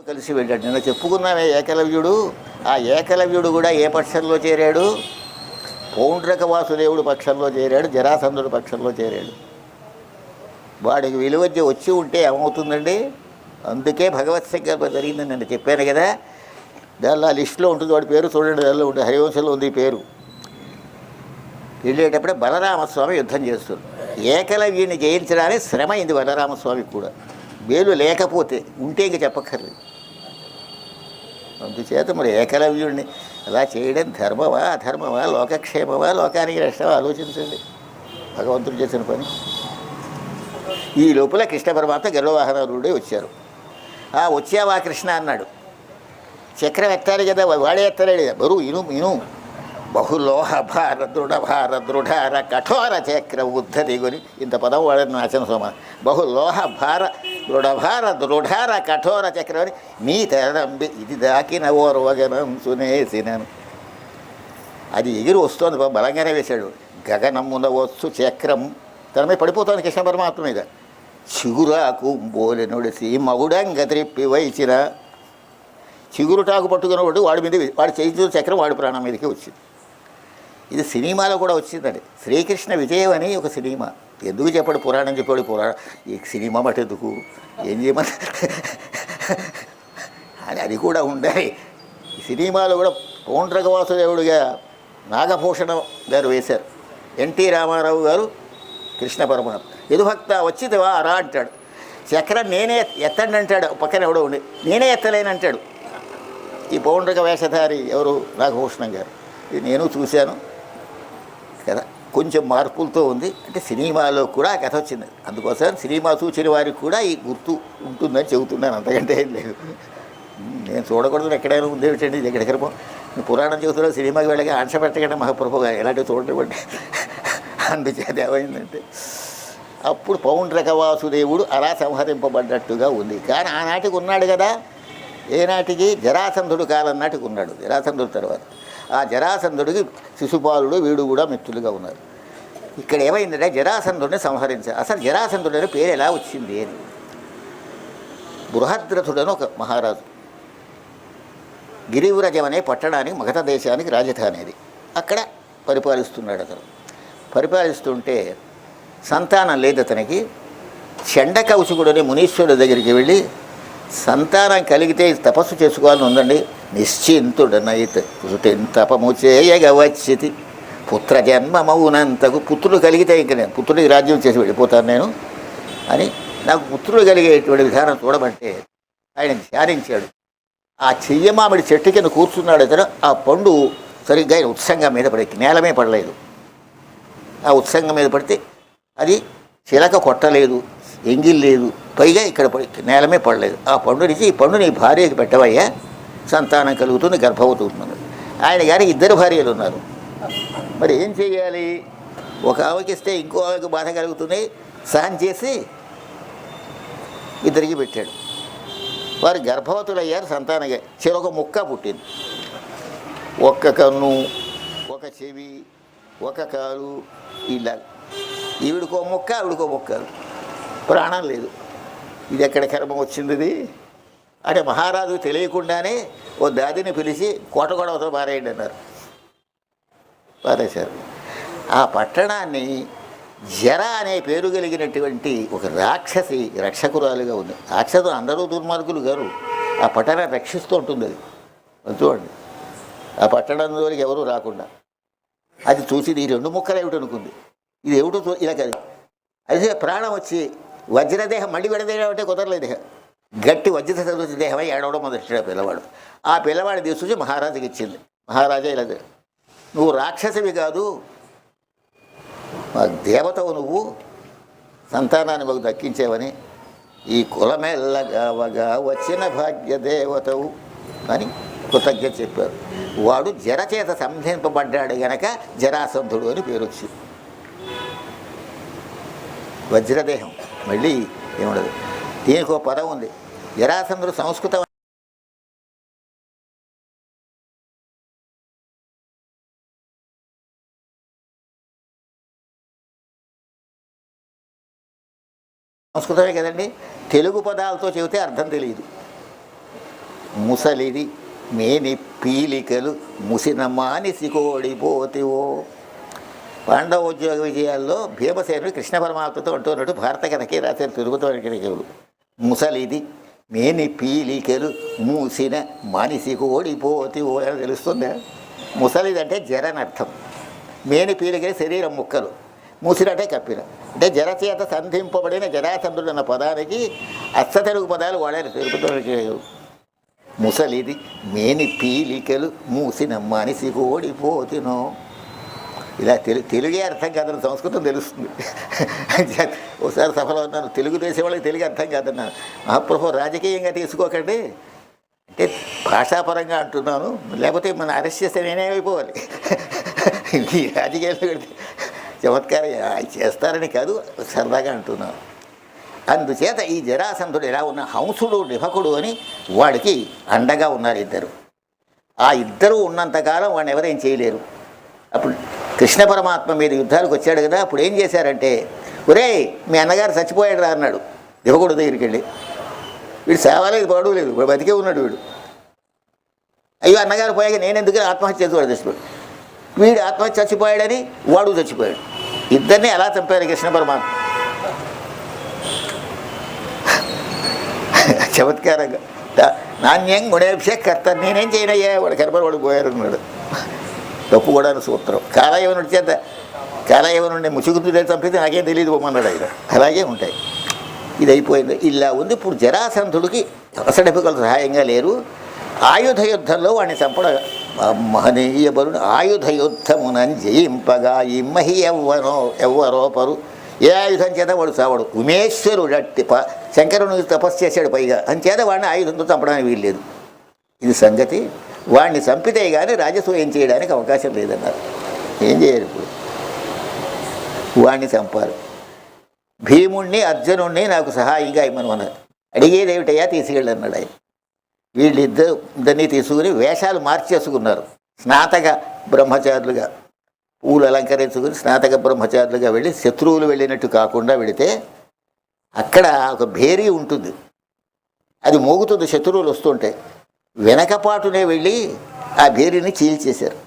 కలిసి వెళ్ళాడు. నిన్న చెప్పుకున్నామే ఏకలవ్యుడు. ఆ ఏకలవ్యుడు కూడా ఏ పక్షంలో చేరాడు? పౌండ్రక వాసుదేవుడు పక్షంలో చేరాడు, జరాసంధుడు పక్షంలో చేరాడు. వాడికి విలువజ్జ వచ్చి ఉంటే ఏమవుతుందండి? అందుకే భగవత్ సంకల్పం జరిగిందని నేను చెప్పాను కదా. దానిలో ఆ లిస్టులో ఉంటుంది, వాడి పేరు చూడండి, దానిలో ఉంటుంది, హరివంశంలో ఉంది ఈ పేరు. వెళ్ళేటప్పుడే బలరామస్వామి యుద్ధం చేస్తుంది. ఏకలవ్యుని జయించడానికి శ్రమ అయింది బలరామస్వామికి కూడా. వేలు లేకపోతే, ఉంటే ఇంక చెప్పక్కర్లేదు. అందుచేత మరి ఏకలవ్యుడిని అలా చేయడం ధర్మమా అధర్మమా, లోకక్షేమమా లోకానికి నష్టమా ఆలోచించండి. భగవంతుడు చేసిన పని. ఈ లోపల కృష్ణ పరమాత్మ గరుడవాహనారూఢుడే వచ్చారు. వచ్చావా కృష్ణ అన్నాడు. చక్రం ఎత్తాలి కదా, వాడే ఎత్తలేడు. బరువు ఇను బహులోహ భార దృఢార కఠోర చక్ర ఉద్ధతి కొని ఇంత పదం వాడని నాచన సోమ. బహులోహ భార దృఢార కఠోర చక్రం నీ తెరంబి ఇది దాకిన ఓర్వగనం సునేసినను. అది ఎగిరి వస్తోంది, బలంగానే వేశాడు. గగనమున వచ్చు చక్రం తన మీద పడిపోతుంది కృష్ణ పరమాత్మ మీద. చిగురాకు బోలె నొడిసి మగుడంగ త్రిప్పి వైచిన. చిగురుటాకు పట్టుకున్నవాడు వాడి మీద, వాడి చేయించిన చక్రం వాడి ప్రాణం మీదకి వచ్చింది. ఇది సినిమాలో కూడా వచ్చిందండి. శ్రీకృష్ణ విజయం అని ఒక సినిమా. ఎందుకు చెప్పాడు పురాణం, చెప్పాడు పురాణం. ఈ సినిమా మటు ఎందుకు, ఏం చేయమని అని అది కూడా ఉండాలి. ఈ సినిమాలో కూడా పౌండ్రక వాసుదేవుడిగా నాగభూషణం గారు వేశారు. ఎన్టీ రామారావు గారు కృష్ణ పరమాత్మ. యదుభక్త వచ్చిదివా రా అంటాడు. చక్రం నేనే ఎత్తండి అంటాడు, పక్కన ఎవడో ఉండి నేనే ఎత్తలేనంటాడు. ఈ పౌండ్రక వేషధారి ఎవరు? నాగభూషణం గారు. ఇది నేను చూశాను కదా, కొంచెం మార్పులతో ఉంది. అంటే సినిమాలో కూడా ఆ కథ వచ్చింది. అందుకోసం సినిమా చూసిన వారికి కూడా ఈ గుర్తు ఉంటుందని చెబుతున్నాను, అంతకంటే ఏం లేదు. నేను చూడకూడదు ఎక్కడైనా ఉంది ఏమిటండి, ఇది ఎక్కడికో పురాణం చెబుతున్నా సినిమాకి వెళ్ళగా ఆంక్ష పెట్టకండి మహాప్రభుగా, ఎలాంటివి చూడటండి. అందుచేత ఏమైందంటే అప్పుడు పౌండ్రక వాసుదేవుడు అలా సంహరింపబడ్డట్టుగా ఉంది. కానీ ఆనాటికి ఉన్నాడు కదా. ఏనాటికి? జరాసంధుడు కాలం నాటికి ఉన్నాడు. జరాసంధుడు తర్వాత ఆ జరాసంధుడికి శిశుపాలుడు వీడు కూడా మిత్రులుగా ఉన్నారు. ఇక్కడ ఏమైందంటే జరాసంధుడిని సంహరించారు. అసలు జరాసంధుడు అనే పేరు ఎలా వచ్చింది అని. బృహద్రథుడని ఒక మహారాజు, గిరివ్రజం అనే పట్టణానికి మగధ దేశానికి రాజధాని అది. అక్కడ పరిపాలిస్తున్నాడు. అతను పరిపాలిస్తుంటే సంతానం లేదు అతనికి. చండకౌశికుడు అనే మునీశ్వరుడి దగ్గరికి వెళ్ళి, సంతానం కలిగితే తపస్సు చేసుకోవాలని ఉందండి, నిశ్చింతుడనైతే తపము చేయగ వచ్చితి పుత్ర జన్మమౌనంతకు. పుత్రుడు కలిగితే ఇంక నేను పుత్రుడికి రాజ్యం చేసి వెళ్ళిపోతాను నేను అని, నాకు పుత్రుడు కలిగేటువంటి విధానం చూడమంటే ఆయన ధ్యానించాడు. ఆ చెయ్యమామిడి చెట్టు కింద కూర్చున్నాడు అతను. ఆ పండు సరిగ్గా ఆయన ఉత్సంగం మీద పడి, నేలమే పడలేదు. ఆ ఉత్సంగం మీద పడితే అది చిలక కొట్టలేదు, ఎంగిల్ లేదు, పైగా ఇక్కడ నేలమే పడలేదు. ఆ పండు నుంచి, ఈ పండు నీ భార్యకి పెట్టవయ్యా, సంతానం కలుగుతుంది, గర్భవతి అవుతుంది. ఆయన గారికి 2 భార్యలు ఉన్నారు. మరి ఏం చేయాలి? ఒక ఆమెకిస్తే ఇంకో ఆమెకి బాధ కలుగుతుంది. సహనం చేసి 2కి పెట్టాడు. వారు గర్భవతులు అయ్యారు. సంతానంగా చెరొక ముక్క పుట్టింది. ఒక్క కన్ను, ఒక చెవి, ఒక కాలు, ఇలా. ఈవిడికో ముక్క, ఆవిడికో ముక్క, ప్రాణం లేదు. ఇది ఎక్కడ కర్మ వచ్చింది ఇది అంటే మహారాజు తెలియకుండానే ఓ దాదిని పిలిచి కోటగొడవతో పారేయండి అన్నారు. పారేశారు. ఆ పట్టణాన్ని జర అనే పేరు కలిగినటువంటి ఒక రాక్షసి రక్షకురాలుగా ఉంది. రాక్షసులు అందరూ దుర్మార్గులు గారు. ఆ పట్టణాన్ని రక్షిస్తూ ఉంటుంది. అది చూడండి, ఆ పట్టణంలోకి ఎవరూ రాకుండా. అది చూసి ఈ 2 ముక్కలు ఏమిటనుకుంది. ఇది ఏమిటో ఇలా కాదు. అయితే ప్రాణం వచ్చి వజ్రదేహం మళ్ళీ విడదేహం అంటే కుదరలేదు. గట్టి వజ్ర సదృశ దేహమై ఏడవడం మొదలెట్టాడు పిల్లవాడు. ఆ పిల్లవాడి తీసుకొచ్చి మహారాజుకి ఇచ్చింది. మహారాజా ఇలా, నువ్వు రాక్షసివి కాదు, దేవతవు, నువ్వు సంతానాన్ని మాకు దక్కించేవని, ఈ కులమెల్లగావగా వచ్చిన భాగ్య దేవతవు అని కృతజ్ఞత చెప్పారు. వాడు జరచేత సంధింపబడ్డాడు గనక జరాసంధుడు అని పేరు వచ్చింది. వజ్రదేహం మళ్ళీ ఏముండదు. దీనికి ఒక పదం ఉంది. జరాసంధుడు సంస్కృతం సంస్కృతమే కదండి. తెలుగు పదాలతో చెబితే అర్థం తెలియదు. ముసలిది మేని పీలికలు ముసిన మానిసి కోడిపోతివో. పాండవోద్యోగ విజయాల్లో భీమసేనుడు కృష్ణ పరమాత్మతో అంటున్నట్టు భారత కథకి రాసిన తిరుగుతాడు. ముసలిది మేని పీలికలు మూసిన మానిసి కోడిపోతివో అని తెలుస్తుందా? ముసలిదంటే జరనర్థం, మేని పీలికలు శరీరం ముక్కలు, మూసినట్టే కప్పిన అంటే జరచేత సంధింపబడిన జరాసంధుడు అన్న పదానికి అచ్చతెలుగు పదాలు వాడారు తిరుగుతాడు. ముసలిది మేని పీలికలు మూసిన మనిషి ఓడిపోతినో. ఇలా తెలుగే అర్థం కాదని సంస్కృతం తెలుస్తుంది. ఒకసారి సభలో ఉన్నాను, తెలుగు దేశం వాళ్ళకి తెలుగు అర్థం కాదన్నాను. మహాప్రభు రాజకీయంగా తీసుకోకండి అంటే భాషాపరంగా అంటున్నాను, లేకపోతే మన అరెస్ట్ చేస్తే నేనేమైపోవాలి. ఈ రాజకీయాలు చమత్కారం చేస్తారని కాదు, సరదాగా అంటున్నాను. అందుచేత ఈ జరాసంధుడు ఎలా ఉన్న హంసుడు నిభకుడు అని వాడికి అండగా ఉన్నారు ఇద్దరు. ఆ ఇద్దరు ఉన్నంతకాలం వాడిని ఎవరేం చేయలేరు. అప్పుడు కృష్ణ పరమాత్మ మీద యుద్ధాలకు వచ్చాడు కదా, అప్పుడు ఏం చేశారంటే, ఒరే మీ అన్నగారు చచ్చిపోయాడు రా అన్నాడు నిభకుడు దగ్గరికి వెళ్ళి. వీడు సేవలేదు, పడవలేదు, వాడు బతికే ఉన్నాడు. వీడు అయ్యో అన్నగారు పోయాక నేను ఎందుకు ఆత్మహత్య చేసి చచ్చిపోయాడు. వీడు ఆత్మహత్య చచ్చిపోయాడని వాడు చచ్చిపోయాడు. ఇద్దరిని ఎలా చంపారు కృష్ణ పరమాత్మ చమత్కారంగా. నాణ్యం గుణేభ్య కర్త, నేనేం చేయనయ్యా వాడు కనపడి వాడు పోయారు అన్నాడు. తప్పు కూడా సూత్రం. కాలయవనుడి చేత కాలయవనుడిని ముసుగుతుంటే చంపితే నాకేం తెలియదు పోమన్నాడు ఆయన. అలాగే ఉంటాయి. ఇది అయిపోయింది, ఇలా ఉంది. ఇప్పుడు జరాసంధుడికి అసడెపుకలు సహాయంగా లేరు. ఆయుధ యుద్ధంలో వాడిని చంపడం మహనీయ బరుడు. ఆయుధ యుద్ధమునని జయింపగా ఇమ్మహి ఎవ్వరోపరు. ఏ ఆయుధం చేత వాడు చావడు. ఉమేశ్వరుడు అట్టి శంకరుని తపస్సు చేశాడు పైగా, అంచేత వాడిని ఆయుధంతో చంపడానికి వీల్లేదు. ఇది సంగతి. వాడిని చంపితే కానీ రాజసూయం చేయడానికి అవకాశం లేదన్నారు. ఏం చేయరు ఇప్పుడు? వాడిని చంపారు. భీముణ్ణి అర్జునుణ్ణి నాకు సహాయంగా ఇమ్మనన్నారు. అడిగేదేమిటయ్యా తీసుకెళ్ళన్నాడు ఆయన. వీళ్ళిద్దరిని తీసుకుని వేషాలు మార్చేసుకున్నారు. స్నాతక బ్రహ్మచారులుగా పూలు అలంకరించుకుని స్నాతక బ్రహ్మచారులుగా వెళ్ళి శత్రువులు వెళ్ళినట్టు కాకుండా వెళితే అక్కడ ఒక భేరీ ఉంటుంది, అది మోగుతుంది శత్రువులు వస్తుంటే. వెనకపాటునే వెళ్ళి ఆ భేరీని చీల్చేశారు.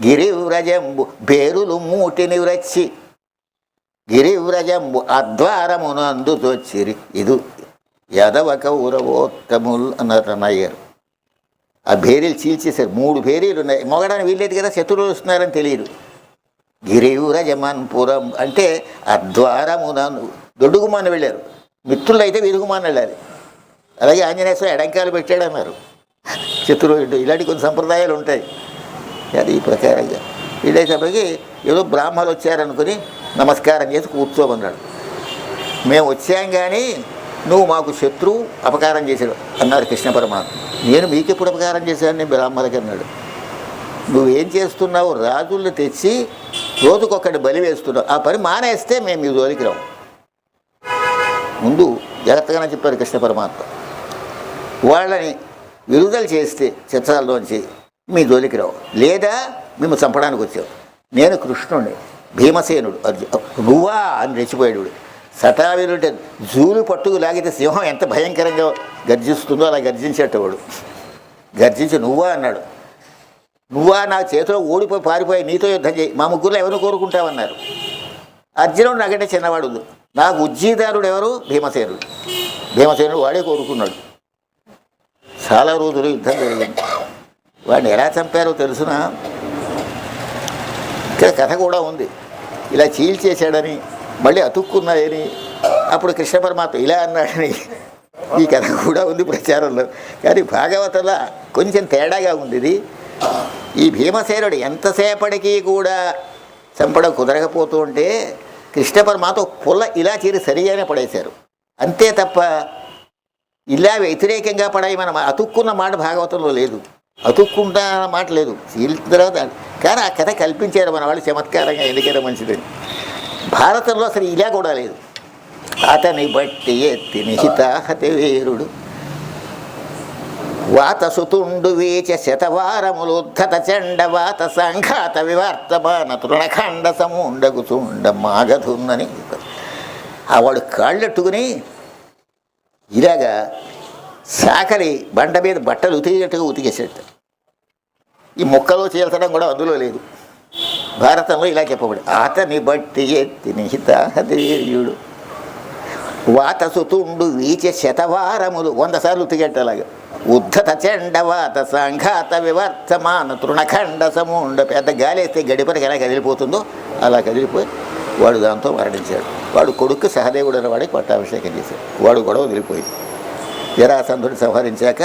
గిరివ్రజంబు భేరులు మూటిని వ్రచ్చి గిరివ్రజంబు అద్వారమునందు తొచ్చిరి. ఇది యదవ కౌరవోత్తములు అన్నారు అన్నయ్యారు. ఆ భేరీలు చీల్చేశారు. 3 భేరీలు ఉన్నాయి. మొగడానికి వీల్లేదు కదా, శత్రువులు వస్తున్నారని తెలియదు. గిరివ్రజమన్పురం అంటే అద్వారమునందు దొడ్డుగుమాన వెళ్ళారు. మిత్రులు అయితే వీరుగుమాన వెళ్ళాలి. అలాగే ఆంజనేయ స్వామి ఎడంకాలు పెట్టాడు అన్నారు శత్రువులు. ఇలాంటి కొన్ని సంప్రదాయాలు ఉంటాయి. అది ఈ ప్రకారంగా వీళ్ళైనప్పటికీ ఏదో బ్రాహ్మణులు వచ్చారనుకుని నమస్కారం చేసి కూర్చోమన్నాడు. మేము వచ్చాం కానీ నువ్వు మాకు శత్రువు, అపకారం చేశాడు అన్నారు కృష్ణ పరమాత్మ. నేను మీకు ఎప్పుడు అపకారం చేశాను? నేను బ్రాహ్మణులకి అన్నాడు. నువ్వేం చేస్తున్నావు? రాజుల్ని తెచ్చి రోజుకొక్కటి బలి వేస్తున్నావు. ఆ పని మానేస్తే మేము మీ జోలికి రావు. ముందు జాగ్రత్తగానే చెప్పారు కృష్ణ పరమాత్మ. వాళ్ళని విడుదల చేస్తే చిత్రాల్లోంచి మీ జోలికి రావు, లేదా మేము చంపడానికి వచ్చావు. నేను కృష్ణుడిని, భీమసేనుడు నువ్వా అని రెచ్చిపోయాడు. సటావీరుంటే జూలు పట్టుకు లాగితే సింహం ఎంత భయంకరంగా గర్జిస్తుందో అలా గర్జించేటవాడు. గర్జించి నువ్వా అన్నాడు. నువ్వా నా చేతిలో ఓడిపోయి పారిపోయి నీతో యుద్ధం చేయి, మా ముగ్గురులో ఎవరు కోరుకుంటావన్నారు. అర్జునుడు నాకంటే చిన్నవాడు. నాకు ఉజ్జీదారుడు ఎవరు? భీమసేనుడు. భీమసేనుడు వాడే కోరుకున్నాడు. చాలా రోజులు యుద్ధం జరిగింది. వాడిని ఎలా చంపారో తెలుసునా? ఇక్కడ కథ కూడా ఉంది. ఇలా చీల్చేశాడని, మళ్ళీ అతుక్కున్నాయని, అప్పుడు కృష్ణ పరమాత్మ ఇలా అన్నాడని ఈ కథ కూడా ఉంది ప్రచారంలో. కానీ భాగవతంలో కొంచెం తేడాగా ఉంది ఇది. ఈ భీమసేనుడు ఎంతసేపటికి కూడా చంపడం కుదరకపోతూ ఉంటే కృష్ణ పరమాత్మ పుల్ల ఇలా చీరి సరిగానే పడేశారు. అంతే తప్ప ఇలా వ్యతిరేకంగా పడాయి మనం అతుక్కున్న మాట భాగవతంలో లేదు. అతుక్కుంటా మాట లేదు. చీల్చిన తర్వాత కానీ ఆ కథ కల్పించారు మన వాళ్ళు చమత్కారంగా, ఎందుకైనా మంచిదని. భారతంలో అసలు ఇలా కూడా లేదు. అతని బట్టి ఎత్తి నిహితాహతి వీరుడు వాతసుతుండు వీచ శతవారములుద్ధత చండ వాత సంఘాత వివర్తమాన తృణఖండ సముండగు చుండ మాగధున్నని. వాడు కాళ్ళెట్టుకుని ఇలాగా సాకలి బండ మీద బట్టలు ఉతికినట్టుగా ఉతికేసేట. ఈ మొక్కలో చీల్చడం కూడా అందులో లేదు. భారతంలో ఇలా చెప్పబడి అతని బట్టి ఎత్తిని హితాహదేయుడు వాతసుతుండు వీచ శతవారములు 100 సార్లు ఉతికెట్టలాగా ఉద్ధత చండవాత సంఘాత వివర్తమాన తృణఖండ సముండ. పెద్ద గాలేస్తే గడిపరికి ఎలా కదిలిపోతుందో అలా కదిలిపోయి వాడు దాంతో మరణించాడు. వాడు కొడుకు సహదేవుడు అనే వాడికి పట్టాభిషేకం చేశాడు. వాడు కూడా వదిలిపోయింది. జరాసంధుడిని సంహరించాక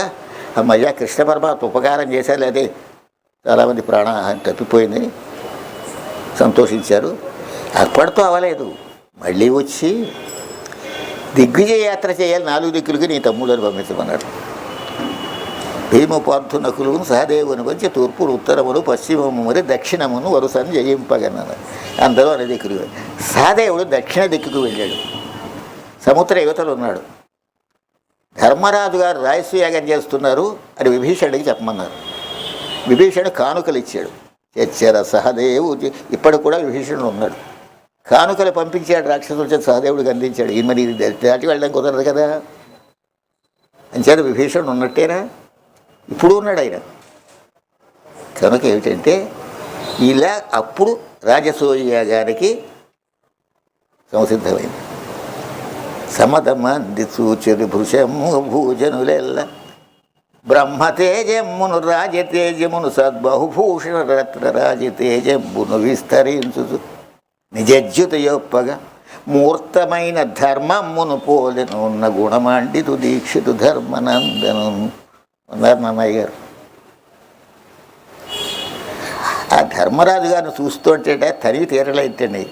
అమ్మయ్య కృష్ణ పరమాత్మ ఉపకారం చేశారు, అదే చాలామంది ప్రాణహాని తప్పిపోయిందని సంతోషించారు. అప్పటితో అవలేదు, మళ్ళీ వచ్చి దిగ్విజయ యాత్ర చేయాలి, 4 దిక్కులకి నీ తమ్ముళ్ళని పంపించమన్నాడు. భీమపార్థు నకులును సహదేవుని వచ్చి తూర్పును ఉత్తరమును పశ్చిమము మరి దక్షిణమును వరుసను జయింపగన్నారు. అందరూ అనే దిక్కులు. సహదేవుడు దక్షిణ దిక్కుకు వెళ్ళాడు, సముద్ర యువతలు ఉన్నాడు. ధర్మరాజు గారు రాయస్యాగం చేస్తున్నారు అని విభీషణుడికి చెప్పమన్నారు. విభీషణుడు కానుకలు ఇచ్చాడు. చచ్చర సహదేవు ఇప్పటికి కూడా విభీషణుడు ఉన్నాడు. కానుకలు పంపించాడు, రాక్షసుల చేత సహదేవుడికి అందించాడు. ఈ మరి దాటి వెళ్ళడం కుదరదు కదా, అంచేత విభీషణుడు ఉన్నట్టేనా, ఇప్పుడు ఉన్నాడు ఆయన. కనుక ఏమిటంటే ఇలా అప్పుడు రాజసూయాగానికి సంసిద్ధమైంది. సమదమంది సూచరి భృశము భూజనులెల్ల బ్రహ్మతేజమును రాజతేజమును సద్బహుభూషణ రత్న రాజతేజమును విస్తరించు నిజజ్యుత యొప్పగా మూర్తమైన ధర్మమును పోలెను ఉన్న గుణమాండితు దీక్షితు ధర్మనందను అన్నారు నాన్నయ్య గారు. ఆ ధర్మరాజు గారిని చూస్తుంటే తనివి తీరలేంటండి.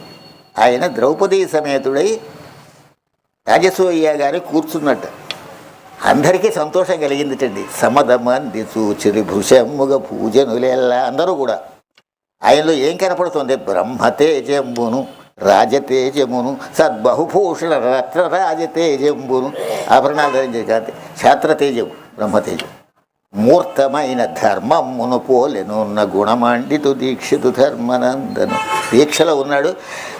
ఆయన ద్రౌపదీ సమేతుడై రాజసూయ గారి కూర్చున్నట్టు అందరికీ సంతోషం కలిగిందిటండి. సమదమంది సూచిరి భృశముగ పూజనులెల్లా అందరూ కూడా ఆయనలో ఏం కనపడుతుంది, బ్రహ్మతేజమును రాజతేజమును సద్బహుభూషణ రత్న రాజతేజంబును ఆభరణాలు ధరించేది కాదు, క్షాత్రతేజము బ్రహ్మతేజం మూర్తమైన ధర్మమును పోలెనున్న గుణమాండితు దీక్షితు ధర్మనందను. దీక్షలో ఉన్నాడు,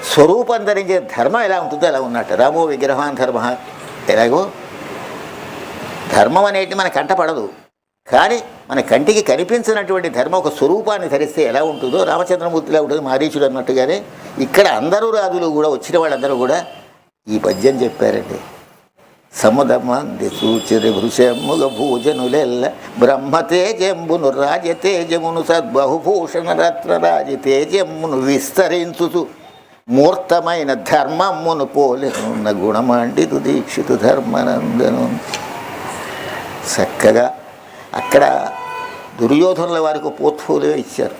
స్వరూపం ధరించే ధర్మం ఎలా ఉంటుందో అలా ఉన్నట్టు. రామో విగ్రహాన్ ధర్మ ఎలాగో ధర్మం అనేటి మన కంట పడదు, కానీ మన కంటికి కనిపించినటువంటి ధర్మం ఒక స్వరూపాన్ని ధరిస్తే ఎలా ఉంటుందో రామచంద్రమూర్తిలా ఉంటుంది, మారీచుడు అన్నట్టుగానే ఇక్కడ అందరూ రాజులు కూడా వచ్చిన వాళ్ళందరూ కూడా ఈ పద్యం చెప్పారండి. సముదమంది సూచిరి భృశముగ భూజనులెల్ల బ్రహ్మతేజంబును రాజతేజమును సద్బహుభూషణ రత్న రాజతేజమును విస్తరించుతూ మూర్తమైన ధర్మమును పోలెనున్న గుణమాండితు దీక్షితు ధర్మనందను. చక్కగా అక్కడ దుర్యోధనుల వారికి పోర్ట్ఫోలియో ఇచ్చారు.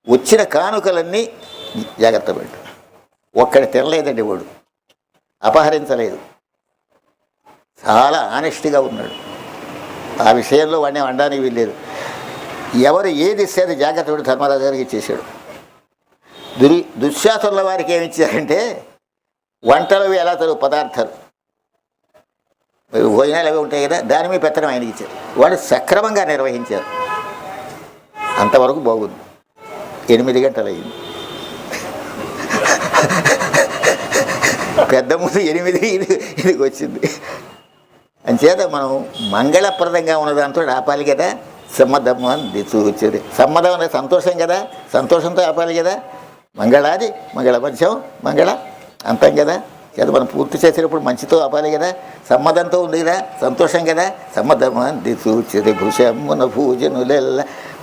వచ్చిన కానుకలన్నీ జాగ్రత్త పెట్టు. ఒక్కడి తినలేదండి, వాడు అపహరించలేదు, చాలా ఆనెస్ట్గా ఉన్నాడు. ఆ విషయంలో వాడిని అనడానికి వీల్లేదు. ఎవరు ఏది ఇస్తే అది జాగ్రత్త పడి ధర్మరాజు గారికి ఇచ్చేసాడు. దుశ్శాసనుల వారికి ఏమి ఇచ్చారంటే వంటలు ఎలా తరువు పదార్థాలు భోజనాలు అవి ఉంటాయి కదా, దాని మీద పెత్తనం ఆయనకి ఇచ్చారు. వాడు సక్రమంగా నిర్వహించారు. అంతవరకు బాగుంది. 8 గంటలు అయింది. పెద్ద ముందు 8 ఇదికి వచ్చింది. అంచేత మనం మంగళప్రదంగా ఉన్నదాంతో ఆపాలి కదా. సమ్మదమ్మంది చూచరి, సమ్మదం అనేది సంతోషం కదా, సంతోషంతో ఆపాలి కదా. మంగళాది మంగళ మధ్యం మంగళ అంతం కదా. చేత మనం పూర్తి చేసేటప్పుడు మంచితో ఆపాలి కదా, సమ్మదంతో ఉంది కదా, సంతోషం కదా. సమ్మదమంది సూచిరి భృశమున పూజనులెల్ల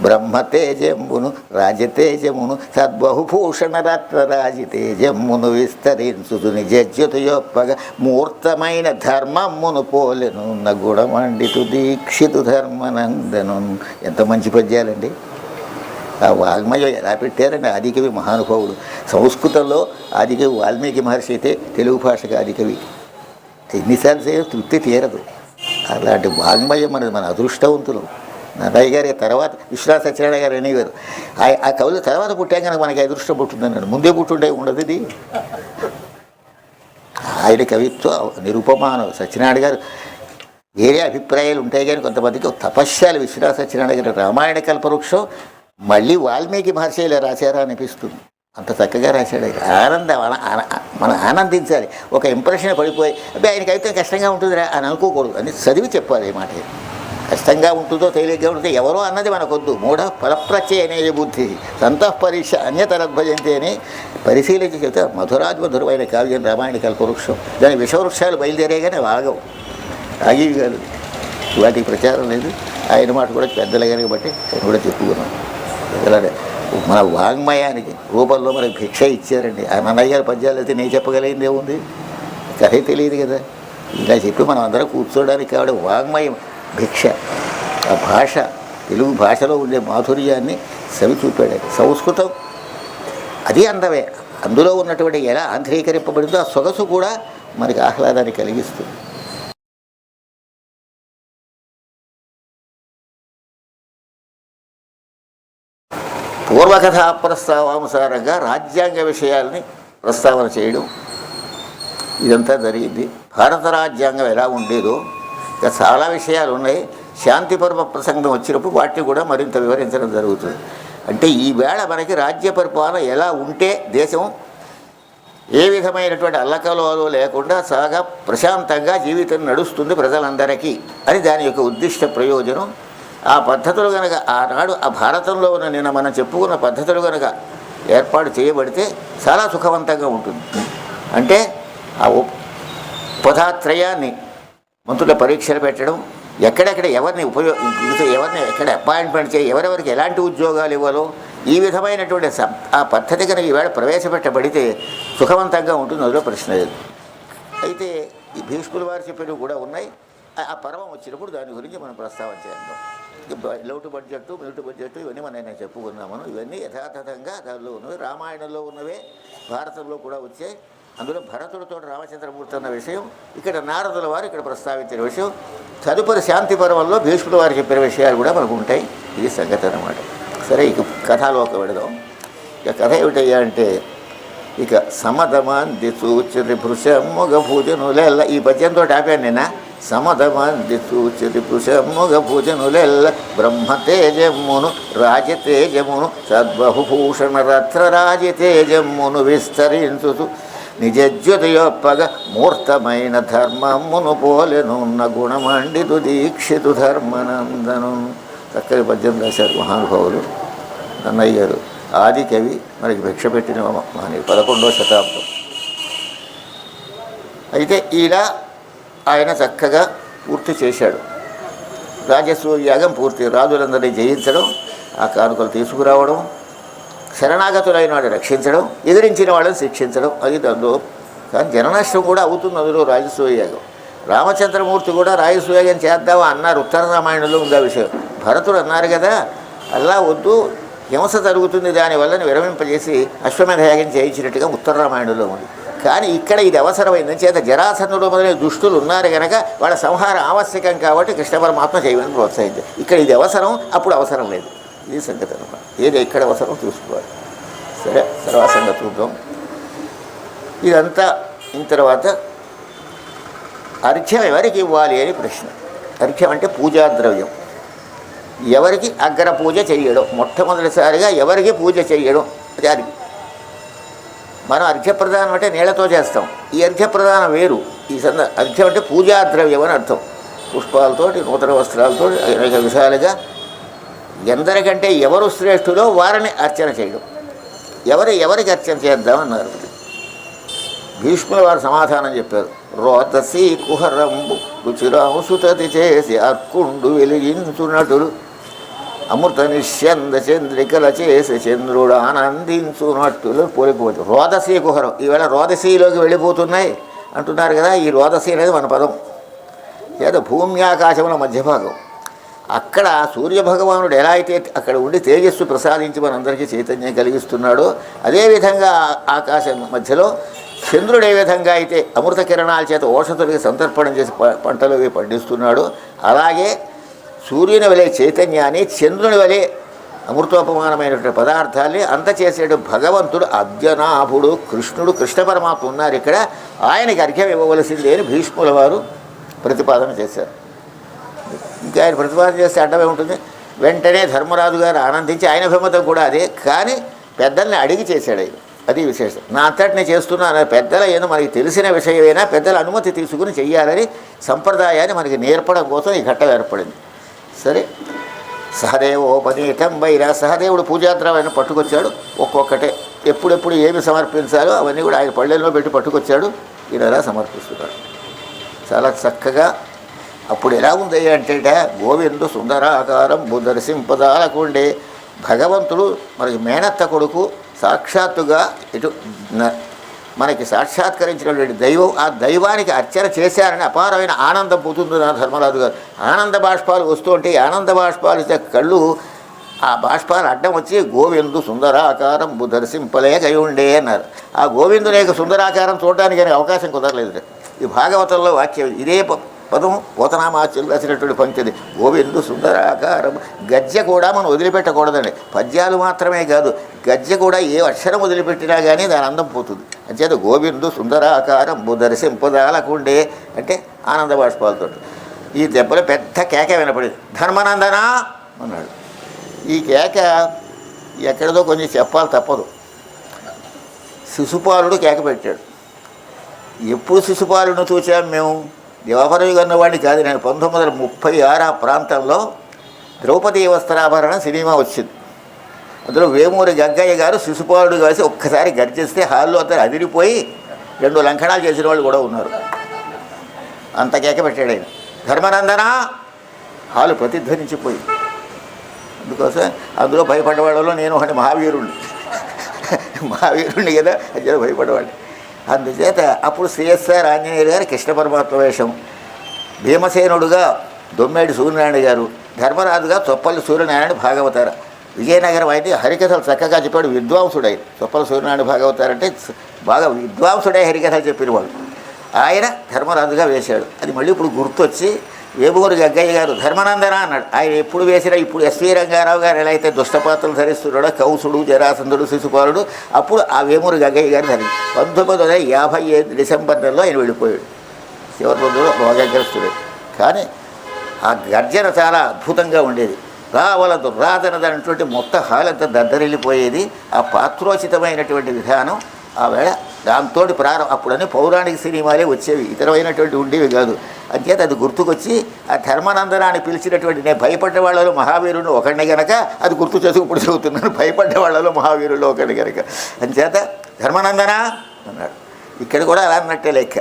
బ్రహ్మతేజమును రాజతేజమును సద్బహుభూషణ రత్న రాజతేజమును విస్తరించుతు నిజజ్యుత యొప్పగా మూర్తమైన ధర్మమును పోలెనున్న గుణమండితు దీక్షితు ధర్మనందను. ఎంత మంచి పద్యాలండి. ఆ వాల్మయం ఎలా పెట్టారండి. ఆదికవి మహానుభావుడు. సంస్కృతంలో ఆదికవి వాల్మీకి మహర్షి అయితే తెలుగు భాషకు ఆదికవి. ఎన్నిసార్లు చేయడం తృప్తి తీరదు. అలాంటి వాల్మయం అనేది మన అదృష్టవంతులు. నారాయణ గారి తర్వాత విశ్వనాథ సత్యనారాయణ గారు అనేవారు, ఆ కవులు తర్వాత పుట్టాక కనుక మనకి అదృష్టం పుట్టిందన్నాడు. ముందే పుట్టుండే ఉండదు ఇది. ఆయన కవిత్వం నిరుపమానం. సత్యనారాయణ గారు వేరే అభిప్రాయాలు ఉంటాయి కానీ కొంతమందికి తపస్యాలు. విశ్వనాథ సత్యనారాయణ గారు రామాయణ కల్పవృక్షం మళ్ళీ వాల్మీకి మహర్షి ఇలా రాశారా అనిపిస్తుంది. అంత చక్కగా రాశాడు. ఆనందం మనం ఆనందించాలి. ఒక ఇంప్రెషన్ పడిపోయి అబ్బాయి ఆయనకి అయితే కష్టంగా ఉంటుందిరా అని అనుకోకూడదు. అని చదివి చెప్పాలి ఈ మాట. కష్టంగా ఉంటుందో తేలిగ్గా ఉంటుందో ఎవరో అన్నది మనకొద్దు. మూఢ ఫలప్రత్యయనే బుద్ధి సంతః పరీక్ష అన్యతరద్భజంతి అని పరిశీలించి చెప్తే మధురాద్మధురమైన కావ్యం రామాయణ కల్పవృక్షం. దాని విషవృక్షాలు బయలుదేరేగానే ఆగవు, ఆగివి కాదు. వాటికి ప్రచారం లేదు. ఆయన మాట కూడా పెద్దలుగానే బట్టి ఆయన కూడా చెప్పుకున్నాం. అలాగే మన వాంగ్మయానికి రూపంలో మనకు భిక్ష ఇచ్చారండి. ఆ నన్నయ్య గారి పద్యాలు అయితే నేను చెప్పగలిగింది ఏముంది, కథే తెలియదు కదా. ఇలా చెప్పి మనం అందరం కూర్చోడానికి కావడం వాంగ్మయం భిక్ష. ఆ భాష, తెలుగు భాషలో ఉండే మాధుర్యాన్ని సవి చూపాడు. సంస్కృతం అది అందమే. అందులో ఉన్నటువంటి ఎలా ఆంధ్రీకరింపబడిందో ఆ సొగసు కూడా మనకి ఆహ్లాదాన్ని కలిగిస్తుంది. పూర్వకథా ప్రస్తావానుసారంగా రాజ్యాంగ విషయాల్ని ప్రస్తావన చేయడం ఇదంతా జరిగింది. భారత రాజ్యాంగం ఎలా ఉండేదో ఇంకా చాలా విషయాలు ఉన్నాయి. శాంతి పర్వ ప్రసంగం వచ్చినప్పుడు వాటిని కూడా మరింత వివరించడం జరుగుతుంది. అంటే ఈవేళ మనకి రాజ్య పరిపాలన ఎలా ఉంటే దేశం ఏ విధమైనటువంటి అల్లకలోలు లేకుండా సాగా ప్రశాంతంగా జీవితం నడుస్తుంది ప్రజలందరికీ అని దాని యొక్క ఉద్దిష్ట ప్రయోజనం. ఆ పద్ధతులు కనుక ఆనాడు ఆ భారతంలో ఉన్న నిన్న మనం చెప్పుకున్న పద్ధతులు కనుక ఏర్పాటు చేయబడితే చాలా సుఖవంతంగా ఉంటుంది. అంటే ఆ ఉపధాత్రయాన్ని మంత్రుల పరీక్షలు పెట్టడం, ఎక్కడెక్కడ ఎవరిని ఎవరిని ఎక్కడ అపాయింట్మెంట్ చేయి, ఎవరెవరికి ఎలాంటి ఉద్యోగాలు ఇవ్వాలో ఈ విధమైనటువంటి ఆ పద్ధతి కనుక ఈవేళ ప్రవేశపెట్టబడితే సుఖవంతంగా ఉంటుంది. అందులో ప్రశ్న లేదు. అయితే ఈ భీష్ముల వారు చెప్పినవి కూడా ఉన్నాయి. ఆ పర్వం వచ్చినప్పుడు దాని గురించి మనం ప్రస్తావన చేద్దాం. లోటు బడ్జెట్టు, మిల్టు బడ్జెట్టు ఇవన్నీ మనం చెప్పుకున్నాము. ఇవన్నీ యథాతథంగా దానిలో ఉన్నవి, రామాయణంలో ఉన్నవే భారతంలో కూడా వచ్చాయి. అందులో భరతుడితో రామచంద్రమూర్తి అన్న విషయం, ఇక్కడ నారదుల వారు ఇక్కడ ప్రస్తావించిన విషయం, తదుపరి శాంతి పర్వంలో భీష్ముల వారు చెప్పిన విషయాలు కూడా మనకు ఉంటాయి. ఇది సంగతి అన్నమాట. సరే, ఇక కథలోకి వెళదాం. ఇక కథ ఏమిటయ్యా అంటే, ఇక సమధమంది చూచిరి భృశముగ భుజనులెల్ల, ఈ పద్యంతో ఆపాను నిన్న. సమధమంది చూచిరి భృశముగ భుజనులెల్ల బ్రహ్మతేజమును రాజతేజమును సద్బహుభూషణ రత్న రాజతేజమును విస్తరించుతూ నిజజ్యుతయొప్పగ మూర్తమైన ధర్మమును పోలెనున్న గుణమండితు దీక్షితు ధర్మనందను. చక్కని పద్యం రాశారు మహానుభావులు. నన్నయ్య గారు ఆది కవి, మనకి భిక్ష పెట్టిన మహనీయుడు, 11వ శతాబ్దం. అయితే ఇలా ఆయన చక్కగా పూర్తి చేశాడు. రాజసూయ యాగం పూర్తి, రాజులందరినీ జయించడం, ఆ కానుకలు తీసుకురావడం, శరణాగతులైన వాడిని రక్షించడం, ఎదిరించిన వాళ్ళని శిక్షించడం, అది దానిలో. కానీ జననష్టం కూడా అవుతుంది అందులో రాజసూయ యాగం. రామచంద్రమూర్తి కూడా రాజసూయాగం చేద్దామా అన్నారు. ఉత్తర రామాయణంలో ఉంది ఆ విషయం. భరతుడు అన్నారు కదా, అలా వద్దు, హింస జరుగుతుంది, దానివల్లని విరమింపజేసి అశ్వమేధ యాగం చేయించినట్టుగా ఉత్తర రామాయణంలో ఉంది. కానీ ఇక్కడ ఇది అవసరమైందని చేత జరాసంధుడు మొదలైన దుష్టులు ఉన్నారు కనుక వాళ్ళ సంహారం ఆవశ్యకం కాబట్టి కృష్ణ పరమాత్మ చేయమని ప్రోత్సహించారు. ఇక్కడ ఇది అవసరం, అప్పుడు అవసరం లేదు. ఇది సంగతి అనమాట. ఏది ఎక్కడ అవసరం చూసుకోవాలి. సరే, తర్వాత సంగతి చూద్దాం. ఇదంతా అయిన తర్వాత అర్ఘ్యం ఎవరికి ఇవ్వాలి అని ప్రశ్న. అర్ఘ్యం అంటే పూజాద్రవ్యం. ఎవరికి అగ్ర పూజ చేయడం, మొట్టమొదటిసారిగా ఎవరికి పూజ చేయడం, అది అర్ఘ్యం. మనం అర్ఘ్యప్రదానం అంటే నీళ్లతో చేస్తాం. ఈ అర్ఘ్యప్రదానం వేరు. ఈ అర్ఘ్యం అంటే పూజాద్రవ్యం అని అర్థం. పుష్పాలతోటి, నూతన వస్త్రాలతో అనేక విషయాలుగా ఎందరికంటే ఎవరు శ్రేష్ఠులో వారిని అర్చన చేయడం. ఎవరికి అర్చన చేద్దామన్నారు. భీష్ముల వారు సమాధానం చెప్పారు. రోతసి కుహరంబు రుచిరాంసుతతి చేసి అర్కుండు వెలిగించునటులు అమృత నిశ్యంద చంద్రికల చేసి చంద్రుడు ఆనందించునట్టులు పోలిపోవచ్చు. రోదసీ కుహరం ఈవేళ రోదసీలోకి వెళ్ళిపోతున్నాయి అంటున్నారు కదా. ఈ రోదసీ అనేది మన పదం. లేదా భూమి ఆకాశముల మధ్య భాగం. అక్కడ సూర్యభగవానుడు ఎలా అయితే అక్కడ ఉండి తేజస్సు ప్రసాదించి మనందరికీ చైతన్యం కలిగిస్తున్నాడో, అదేవిధంగా ఆకాశం మధ్యలో చంద్రుడు ఏ విధంగా అయితే అమృత కిరణాల చేత ఓషధులకి సంతర్పణం చేసి పంటలు పండిస్తున్నాడో, అలాగే సూర్యుని వలె చైతన్యాన్ని, చంద్రుని వలె అమృతోపమానమైనటువంటి పదార్థాల్ని అంత చేసేటు భగవంతుడు అద్యనాభుడు కృష్ణుడు, కృష్ణ పరమాత్మ ఉన్నారు ఇక్కడ. ఆయనకి అర్ఘ్యం ఇవ్వవలసిందే అని భీష్ముల వారు ప్రతిపాదన చేశారు. ఇంకా ఆయన ప్రతిపాదన చేస్తే అడ్డమే ఉంటుంది. వెంటనే ధర్మరాజు గారు ఆనందించి ఆయన అభిమతం కూడా అదే. కానీ పెద్దల్ని అడిగి చేశాడు ఆయన. అది విశేషం. నా అంతటిని చేస్తున్నాను పెద్దల ఏదో మనకి తెలిసిన విషయమైనా పెద్దల అనుమతి తీసుకుని చెయ్యాలని సంప్రదాయాన్ని మనకి నేర్పడం కోసం ఈ ఘట్టం ఏర్పడింది. సరే, సహదేవోపనీతం వైరా, సహదేవుడు పూజాద్రవ్యాన్ని పట్టుకొచ్చాడు. ఒక్కొక్కటే ఎప్పుడెప్పుడు ఏమి సమర్పించాలో అవన్నీ కూడా ఆయన పళ్ళెల్లో పెట్టి పట్టుకొచ్చాడు. ఈయన ఎలా సమర్పిస్తున్నాడు చాలా చక్కగా. అప్పుడు ఎలా ఉంది అంటే గోవిందు సుందరాకారం దర్శింపదాలకుండే భగవంతుడు మనకి మేనత్త కొడుకు సాక్షాత్తుగా ఇటు మనకి సాక్షాత్కరించినటువంటి దైవం, ఆ దైవానికి అర్చన చేశారని అపారమైన ఆనందం పోతుంది నా ధర్మరాజు గారు. ఆనంద బాష్పాలు వస్తూ ఉంటే ఆనంద బాష్పాలు కళ్ళు ఆ బాష్పాలు అడ్డం వచ్చి గోవిందు సుందరాకారం దర్శింపలేక ఉండే అన్నారు. ఆ గోవిందుని యొక్క సుందరాకారం చూడడానికి కానీ అవకాశం కుదరలేదు. ఈ భాగవతంలో వాక్యం ఇదే పదం పోతనామాచ్యులు రాసినటువంటి పంక్తిది. గోవిందు సుందరాకారం. గద్య కూడా మనం వదిలిపెట్టకూడదండి. పద్యాలు మాత్రమే కాదు, గద్య కూడా ఏ అక్షరం వదిలిపెట్టినా కానీ దాని అందం పోతుంది. అంచేత గోవిందు సుందరాకారం దర్శింపదాలకుండే అంటే ఆనంద బాష్పాలతో. ఈ దెబ్బలో పెద్ద కేక వినపడింది. ధర్మనందనా అన్నాడు. ఈ కేక ఎక్కడిదో కొంచెం చెప్పాలి తప్పదు. శిశుపాలుడు కేక పెట్టాడు. ఎప్పుడు శిశుపాలుడిని చూసాం మేము? దేవపరవి కన్నవాడిని కాదు నేను. 1936 ఆ ప్రాంతంలో ద్రౌపది వస్త్రాభరణం సినిమా వచ్చింది. అందులో వేమూరి గగ్గయ్య గారు శిశుపాలుడు కలిసి ఒక్కసారి గర్జిస్తే హాల్లో అతను అదిరిపోయి 2 లంకణాలు చేసిన వాళ్ళు కూడా ఉన్నారు. అంత కేక పెట్టాడు ఆయన. ధర్మనందనా హాలు ప్రతిధ్వనించిపోయి. అందుకోసం అందులో భయపడ్డవాళ్ళలో నేను ఒకటి మహావీరుణ్ణి కదా, అందులో భయపడేవాడిని. అందుచేత అప్పుడు సిఎస్ఆర్ ఆంజనేయులు గారు కృష్ణ పరమాత్మ వేషం, భీమసేనుడుగా దొమ్మేడి సూర్యనారాయణ గారు, ధర్మరాజుగా చొప్పల్లి సూర్యనారాయణ భాగవతార. విజయనగరం అయితే హరికథలు చక్కగా చెప్పాడు. విద్వాంసుడై చొప్పల్లి సూర్యనారాయణ భాగవతార అంటే బాగా విద్వాంసుడై హరికథలు చెప్పిన వాడు. ఆయన ధర్మరాజుగా వేశాడు. అది మళ్ళీ ఇప్పుడు గుర్తొచ్చి వేమూరి గగ్గయ్య గారు ధర్మనందన అన్నాడు. ఆయన ఎప్పుడు వేసినా ఇప్పుడు ఎస్వి రంగారావు గారు ఎలా అయితే దుష్టపాత్రలు ధరిస్తున్నాడో, కంసుడు, జరాసంధుడు, శిశుపాలుడు, అప్పుడు ఆ వేమూరి గగ్గయ్య గారు ధరి 1955 డిసెంబర్ నెలలో ఆయన వెళ్ళిపోయాడు. చివరి రోజుల్లో రోగగ్రస్తుడు. కానీ ఆ గర్జన చాలా అద్భుతంగా ఉండేది. రావలదు రాదనదన్నటువంటి మొత్తం హాలంతా దద్దరిల్లిపోయేది. ఆ పాత్రోచితమైనటువంటి విధానం ఆ వేళ దాంతో అప్పుడని పౌరాణిక సినిమాలే వచ్చేవి, ఇతరమైనటువంటి ఉండేవి కాదు. అంచేత అది గుర్తుకొచ్చి ఆ ధర్మనందన అని పిలిచినటువంటి నేను భయపడ్డ వాళ్ళలో మహావీరుడు ఒకడిని గనక అది గుర్తు చేసుకు ఇప్పుడు చదువుతున్నాను. భయపడ్డ వాళ్ళలో మహావీరుడు ఒకడిని గనక అంచేత ధర్మనందన అన్నాడు. ఇక్కడ కూడా అలా అన్నట్టే లెక్క.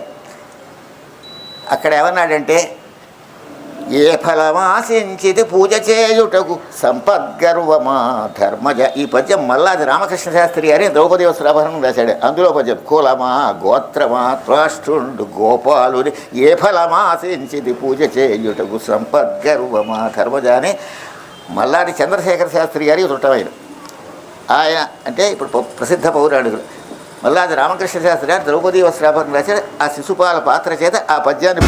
అక్కడ ఏమన్నాడంటే ఏ ఫలమాశించిది పూజ చేయుటకు సంపద్గర్వమా ధర్మజ. ఈ పద్యం మల్లాది రామకృష్ణ శాస్త్రి గారి ద్రౌపది వస్త్రాభరణం రాశాడు. అందులో పద్యం కులమా గోత్రమా త్రాష్ట్రుండు గోపాలుని ఏ ఫలమాశించిది పూజ చేయుటకు సంపద్గర్వమా ధర్మజ అని మల్లాది చంద్రశేఖర శాస్త్రి గారికి చుట్టమైన ఆయన. అంటే ఇప్పుడు ప్రసిద్ధ పౌరాణికుడు మల్లాది రామకృష్ణ శాస్త్రి గారు ద్రౌపది వస్త్రాభరణం రాశాడు. ఆ శిశుపాల పాత్ర చేత ఆ పద్యాన్ని